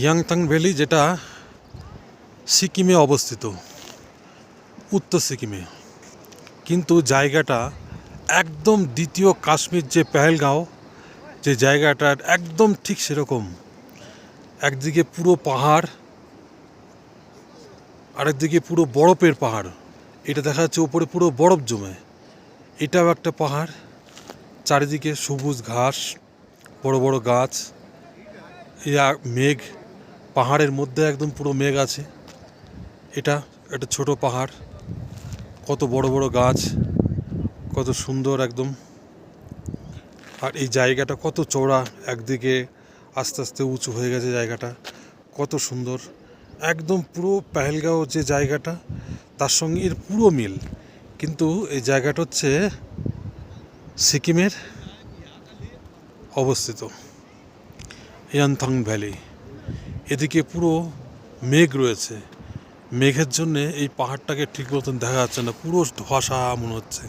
Yangthang valley, যেটা সিকিমে অবস্থিত, উত্তর সিকিমে। কিন্তু জায়গাটা একদম দ্বিতীয় কাশ্মীর, যে পেহেলগাঁও, যে জায়গাটা একদম ঠিক সেরকম। একদিকে পুরো পাহাড়, আরেকদিকে পুরো বরফের পাহাড়। এটা দেখা যাচ্ছে ওপরে পুরো বরফ জমে। এটাও একটা পাহাড়, চারিদিকে সবুজ ঘাস, বড় বড় গাছ, মেঘ, পাহাড়ের মধ্যে একদম পুরো মেঘ আছে। এটা একটা ছোট পাহাড়, কত বড় বড় গাছ, কত সুন্দর একদম। আর এই জায়গাটা কত চওড়া, একদিকে আস্তে আস্তে উঁচু হয়ে গেছে জায়গাটা, কত সুন্দর। একদম পুরো পেহেলগাঁও যে জায়গাটা, তার সঙ্গে এর পুরো মিল। কিন্তু এই জায়গাটা হচ্ছে সিকিমের অবস্থিত, ইয়াংথাং ভ্যালি। এদিকে পুরো মেঘ রয়েছে, মেঘের জন্যে এই পাহাড়টাকে ঠিক মতন দেখা যাচ্ছে না, পুরো ধোঁয়াশা মনে হচ্ছে।